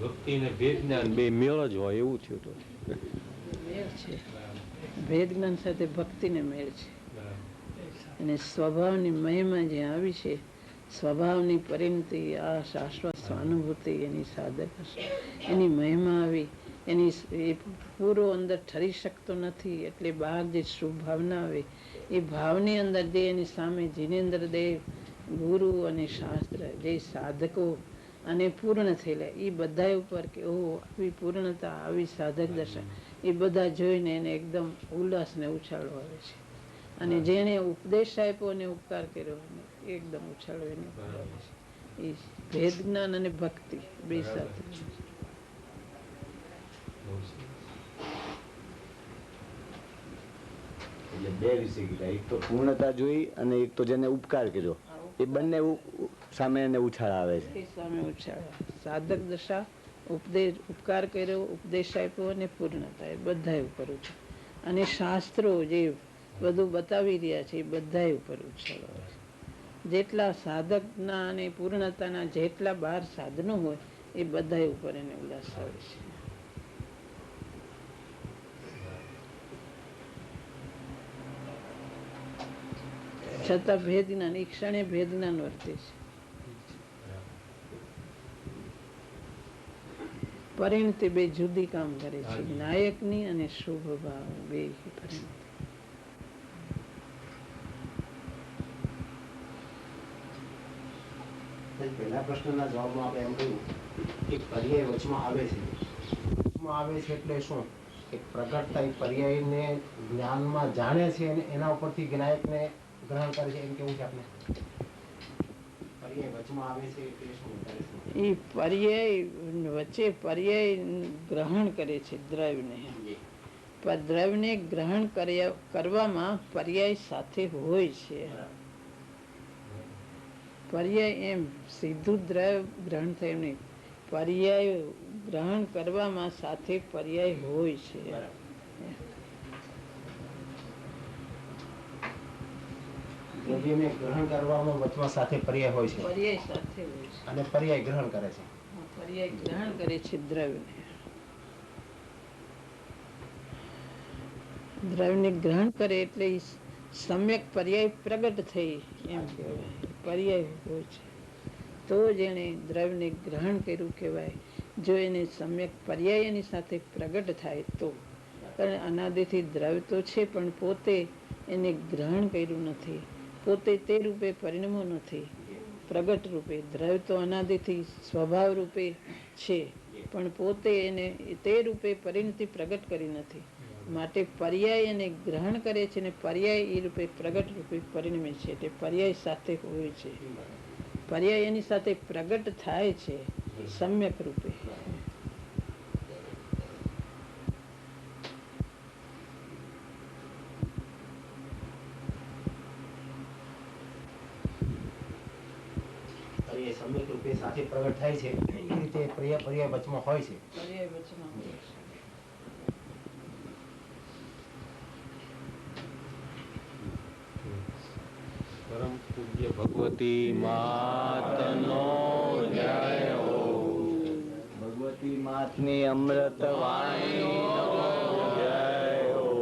ભક્તિ ને ભેદ જ્ઞાન બે મેળ જ હોય એવું થયું તો મેળ છે. ભેદ જ્ઞાન સાથે ભક્તિને મેળ છે. અને સ્વભાવની મહિમા જ્યાં આવી છે, સ્વભાવની પરિણતિ, આ શાશ્વત સ્વાનુભૂતિ એની સાધક હશે, એની મહિમા આવી, એની એ પૂરો અંદર ઠરી શકતો નથી. એટલે બહાર જે શુભ ભાવના આવે એ ભાવની અંદર જે એની સામે જીનેન્દ્ર દેવ, ગુરુ અને શાસ્ત્ર જે સાધકો અને પૂર્ણ થયેલા એ બધા ઉપર કે ઓહો આવી પૂર્ણતા, આવી સાધક દશા, એ બધા જોઈને એને એકદમ ઉલ્લાસ ને ઉછાળો આવે છે. અને જેને ઉપદેશ આપ્યો અને ઉપકાર કર્યો એકદમ ઉછાળો એને આવે છે. એ ભેદ જ્ઞાન અને ભક્તિ બે સાથે. એટલે બે વિશે કીધા, એક તો પૂર્ણતા જોઈ અને એક તો જેને ઉપકાર કર્યો, એ બંને સામે એને ઉછાળ આવે છે. સામે ઉછાળ સાધક દશા, ઉપદેશ, ઉપકાર કર્યો, ઉપદેશ આપ્યો અને પૂર્ણતા, એ બધા ઉપર ઉછાળ. અને શાસ્ત્રો જે બધું બતાવી રહ્યા છે એ બધા ઉપર ઉછાળ આવે છે. જેટલા સાધકના અને પૂર્ણતાના જેટલા 12 સાધનો હોય એ બધા ઉપર એને ઉલ્લાસ આવે છે. છતાં ભેદ જ્ઞાન એ ક્ષણે ભેદ જ્ઞાન વર્તે છે. પરિણતિ બે જુદી કામ કરે છે, નાયકની અને શુભ ભાવ બે પરિણતિ. પહેલા પ્રશ્નના જવાબમાં આપણે એમ કહ્યું કે પર્યાય વચમાં આવે છે. વચમાં આવે છે એટલે શું? એક પ્રગટતા એ પર્યાયને જ્ઞાનમાં જાણે છે અને એના ઉપરથી જ્ઞાયકને ગ્રહણ કરે છે, એમ કેવું છે આપણે? પર્યાય વચમાં આવે છે એટલે શું? એ પર્યાય વચ્ચે પર્યાય ગ્રહણ કરે છે દ્રવ્યને. પણ દ્રવ્યને ગ્રહણ કરવામાં પર્યાય સાથે હોય છે. પર્યાય એમ સીધું દ્રવ્ય ગ્રહણ થયું નહીં, પર્યાય ગ્રહણ કરવામાં સાથે પર્યાય હોય છે. દ્રવ્યને ગ્રહણ કરવામાં વચમાં સાથે પર્યાય હોય છે. પર્યાય સાથે હોય છે અને પર્યાય ગ્રહણ કરે છે. પર્યાય ગ્રહણ કરે છે દ્રવ્યને. દ્રવ્યને ગ્રહણ કરે એટલે સમ્યક પર્યાય પ્રગટ થઈ એમ કહેવાય. પર્યાય હોય છે તો જેને દ્રવ્યને ગ્રહણ કર્યું કહેવાય. જો એને સમ્યક પર્યાય એની સાથે પ્રગટ થાય તો. કારણ અનાદિથી દ્રવ્ય તો છે પણ પોતે એને ગ્રહણ કર્યું નથી, પોતે તે રૂપે પરિણમો નથી, પ્રગટ રૂપે. દ્રવ્ય તો અનાદિથી સ્વભાવ રૂપે છે પણ પોતે એને તે રૂપે પરિણતિ પ્રગટ કરી નથી. માટે પર્યાય એને ગ્રહણ કરે છે અને પર્યાય એ રૂપે પ્રગટ રૂપે પરિણમે છે. એટલે પર્યાય સાથે હોય છે, પર્યાય એની સાથે પ્રગટ થાય છે સમ્યક રૂપે. સમ્યક રૂપે સાથે પ્રગટ થાય છે એ રીતે પર્યાય વચમાં હોય છે. પર્યાય વચમાં હોય છે. પરમ પૂજ્ય ભગવતી માતનો જય હો. ભગવતી માતની અમૃત વાણી.